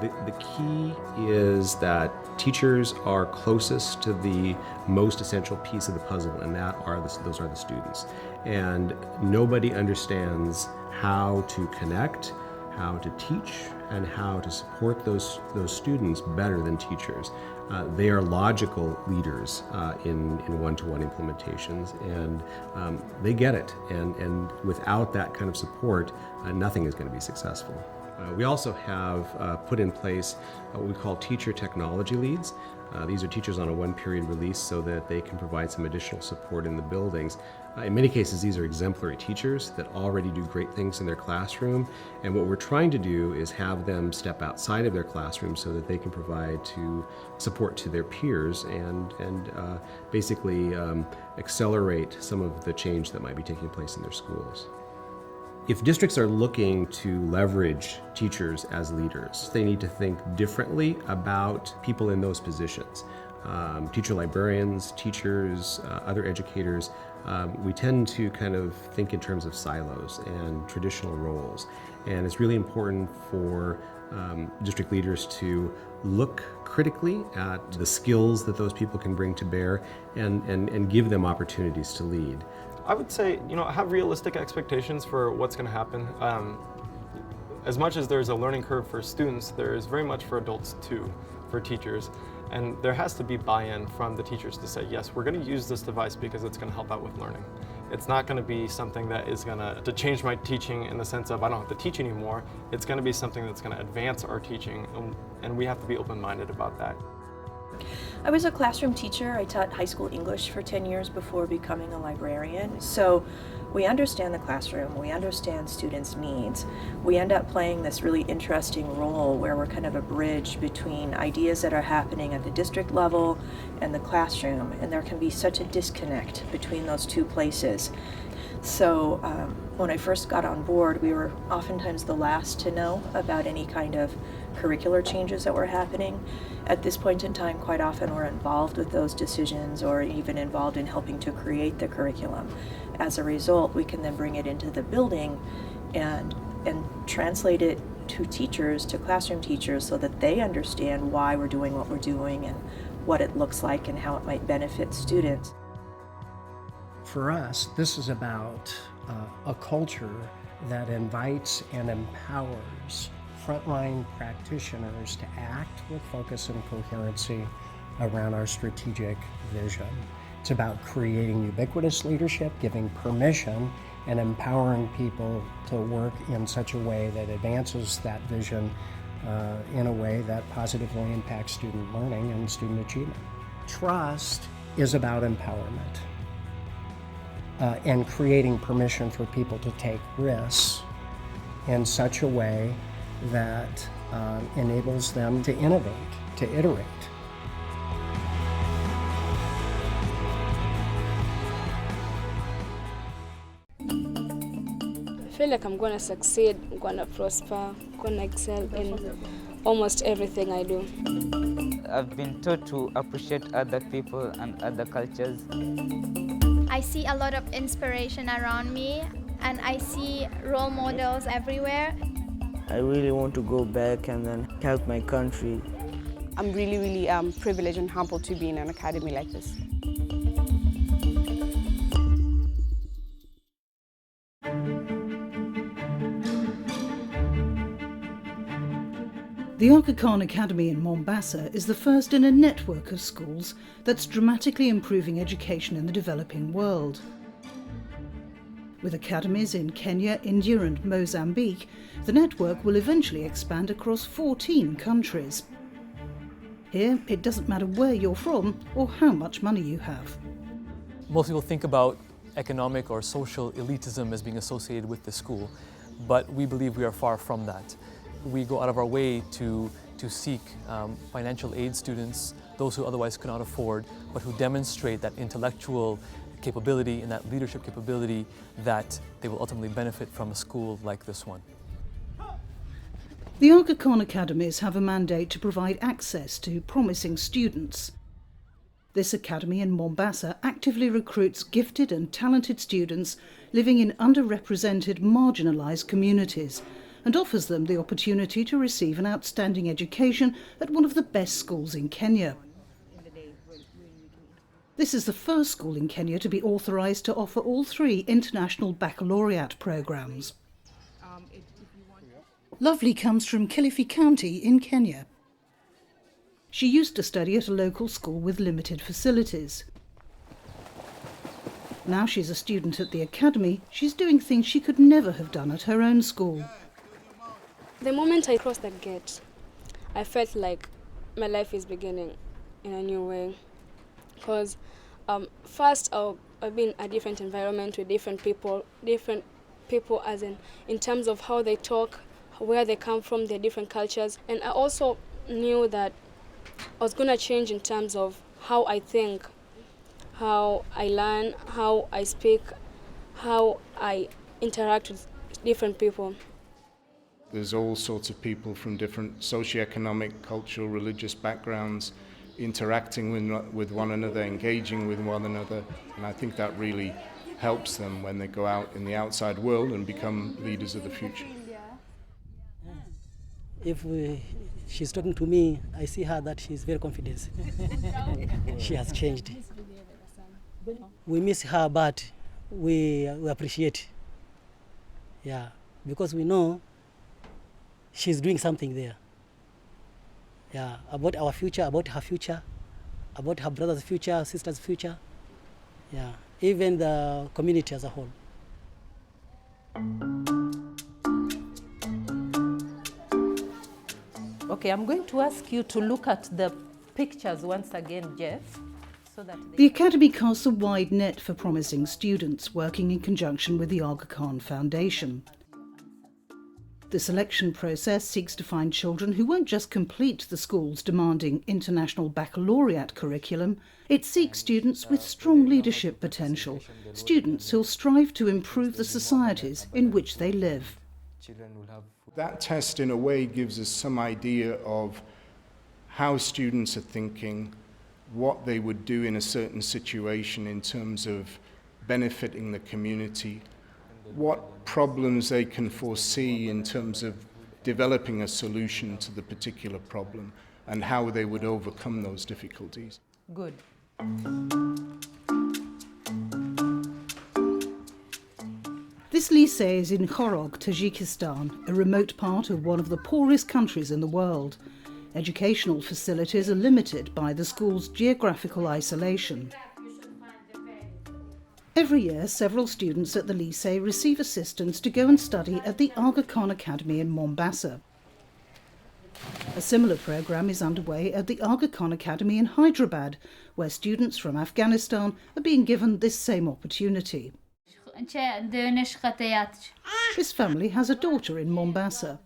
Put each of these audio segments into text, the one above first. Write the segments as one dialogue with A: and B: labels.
A: The key is that teachers are closest to the most essential piece of the puzzle, and those are the students. And nobody understands how to connect, how to teach, and how to support those students better than teachers. They are logical leaders in one-to-one implementations, and they get it. And without that kind of support, nothing is going to be successful. We also have put in place what we call teacher technology leads. These are teachers on a one-period release so that they can provide some additional support in the buildings. In many cases, these are exemplary teachers that already do great things in their classroom, and what we're trying to do is have them step outside of their classroom so that they can provide support to their peers and basically accelerate some of the change that might be taking place in their schools. If districts are looking to leverage teachers as leaders, they need to think differently about people in those positions. Teacher librarians, teachers, other educators, we tend to kind of think in terms of silos and traditional roles. And it's really important for district leaders to look critically at the skills that those people can bring to bear and give them opportunities to lead.
B: I would say, have realistic expectations for what's going to happen. As much as there's a learning curve for students, there is very much for adults too, for teachers. And there has to be buy-in from the teachers to say, yes, we're going to use this device because it's going to help out with learning. It's not going to be something that is going to change my teaching in the sense of I don't have to teach anymore. It's going to be something that's going to advance our teaching, and we have to be open-minded about that.
C: I was a classroom teacher. I taught high school English for 10 years before becoming a librarian. So we understand the classroom, we understand students' needs. We end up playing this really interesting role where we're kind of a bridge between ideas that are happening at the district level and the classroom, and there can be such a disconnect between those two places. So when I first got on board, we were oftentimes the last to know about any kind of curricular changes that were happening. At this point in time, quite often we're involved with those decisions or even involved in helping to create the curriculum. As a result, we can then bring it into the building and translate it to teachers, to classroom teachers, so that they understand why we're doing what we're doing and what it looks like and how it might benefit students.
D: For us, this is about a culture that invites and empowers frontline practitioners to act with focus and coherency around our strategic vision. It's about creating ubiquitous leadership, giving permission, and empowering people to work in such a way that advances that vision in a way that positively impacts student learning and student achievement. Trust is about empowerment and creating permission for people to take risks in such a way that enables them to innovate, to iterate.
E: I feel like I'm going to succeed, I'm going to prosper, I'm going to excel in almost everything I do.
F: I've been taught to appreciate other people and other cultures.
G: I see a lot of inspiration around me, and I see role models everywhere.
H: I really want to go back and then help my country.
I: I'm really privileged and humbled to be in an academy like this.
J: The Aga Khan Academy in Mombasa is the first in a network of schools that's dramatically improving education in the developing world. With academies in Kenya, India and Mozambique, the network will eventually expand across 14 countries. Here, it doesn't matter where you're from or how much money you have.
K: Most people think about economic or social elitism as being associated with the school, but we believe we are far from that. We go out of our way to seek financial aid students, those who otherwise could not afford, but who demonstrate that intellectual capability and that leadership capability that they will ultimately benefit from a school like this one.
J: The Aga Khan Academies have a mandate to provide access to promising students. This academy in Mombasa actively recruits gifted and talented students living in underrepresented, marginalised communities, and offers them the opportunity to receive an outstanding education at one of the best schools in Kenya. This is the first school in Kenya to be authorised to offer all 3 international baccalaureate programmes. Lovely comes from Kilifi County in Kenya. She used to study at a local school with limited facilities. Now she's a student at the academy, she's doing things she could never have done at her own school.
E: The moment I crossed the gate, I felt like my life is beginning in a new way. Because first I've been in a different environment with different people as in terms of how they talk, where they come from, their different cultures. And I also knew that I was going to change in terms of how I think, how I learn, how I speak, how I interact with different people.
L: There's all sorts of people from different socioeconomic, cultural, religious backgrounds interacting with one another, engaging with one another, and I think that really helps them when they go out in the outside world and become leaders of the future.
M: If she's talking to me, I see her that she's very confident. She has changed. We miss her, but we appreciate. Yeah, because we know she's doing something there. Yeah, about our future, about her future, about her brother's future, sister's future. Yeah, even the community as a whole.
N: Okay, I'm going to ask you to look at the pictures once again, Jeff.
J: The Academy casts a wide net for promising students, working in conjunction with the Aga Khan Foundation. The selection process seeks to find children who won't just complete the school's demanding international baccalaureate curriculum, it seeks students with strong leadership potential, students who'll strive to improve the societies in which they live.
L: That test, in a way, gives us some idea of how students are thinking, what they would do in a certain situation in terms of benefiting the community, what problems they can foresee in terms of developing a solution to the particular problem, and how they would overcome those difficulties.
N: Good.
J: This lycée is in Khorog, Tajikistan, a remote part of one of the poorest countries in the world. Educational facilities are limited by the school's geographical isolation. Every year, several students at the lycée receive assistance to go and study at the Aga Khan Academy in Mombasa. A similar programme is underway at the Aga Khan Academy in Hyderabad, where students from Afghanistan are being given this same opportunity. This family has a daughter in Mombasa.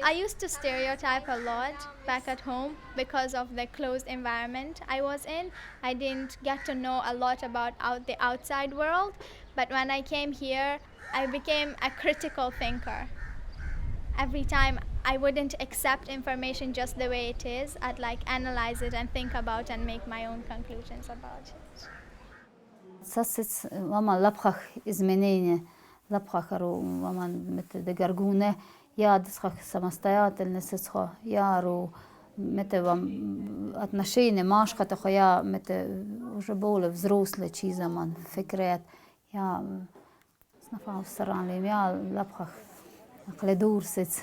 G: I used to stereotype a lot back at home because of the closed environment I was in. I didn't get to know a lot about the outside world, but when I came here, I became a critical thinker. Every time I wouldn't accept information just the way it is, I'd analyze it and think about and make my own conclusions about it.
O: لبخخرو ومن مت دقرقونة يا دسخ سمستيات النسخة يارو مت اتنشيني ماشخة تخيا مت وجبول فزروس لشيء من فكرات يا صنفا السران لي يا لبخخ أقل دور ست.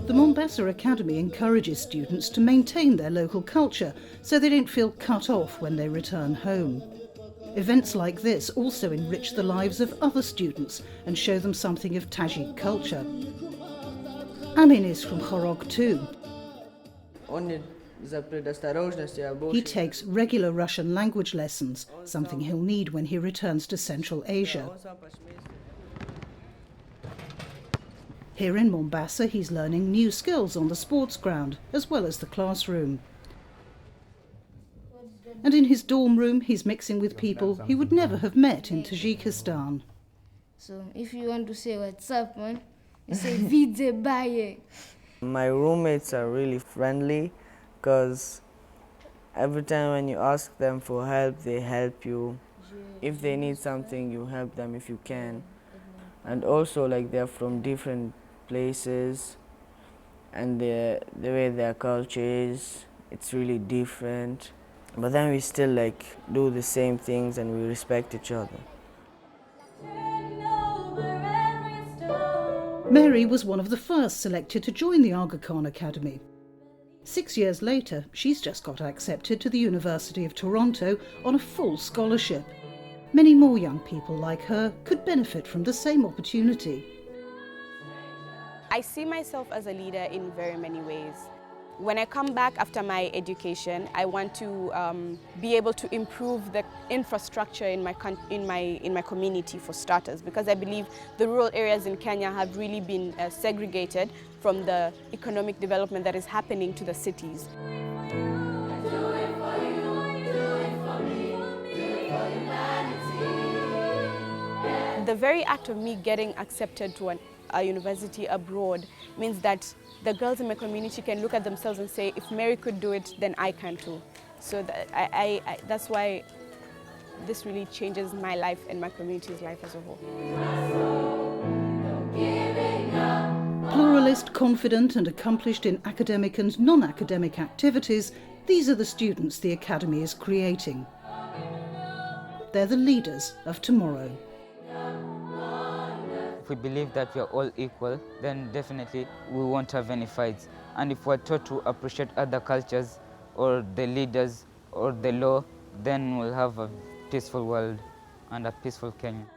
J: The Mombasa Academy encourages students to maintain their local culture so they don't feel cut off when they return home. Events like this also enrich the lives of other students and show them something of Tajik culture. Amin is from Khorog too. He takes regular Russian language lessons, something he'll need when he returns to Central Asia. Here in Mombasa, he's learning new skills on the sports ground as well as the classroom. And in his dorm room, he's mixing with people he would never have met in Tajikistan.
P: So if you want to say what's up, man, you say vidze baye.
H: My roommates are really friendly because every time when you ask them for help, they help you. If they need something, you help them if you can. And also, like, they're from different places, and the way their culture is, it's really different. But then we still like do the same things and we respect each other.
J: Mary was one of the first selected to join the Aga Khan Academy. 6 years later, she's just got accepted to the University of Toronto on a full scholarship. Many more young people like her could benefit from the same opportunity.
I: I see myself as a leader in very many ways. When I come back after my education, I want to be able to improve the infrastructure in my community, for starters, because I believe the rural areas in Kenya have really been segregated from the economic development that is happening to the cities. The very act of me getting accepted to a university abroad means that the girls in my community can look at themselves and say, if Mary could do it, then I can too. So that's why this really changes my life and my community's life as a whole.
J: Pluralist, confident and accomplished in academic and non-academic activities, these are the students the Academy is creating. They're the leaders of tomorrow.
F: If we believe that we are all equal, then definitely we won't have any fights. And if we're taught to appreciate other cultures or the leaders or the law, then we'll have a peaceful world and a peaceful Kenya.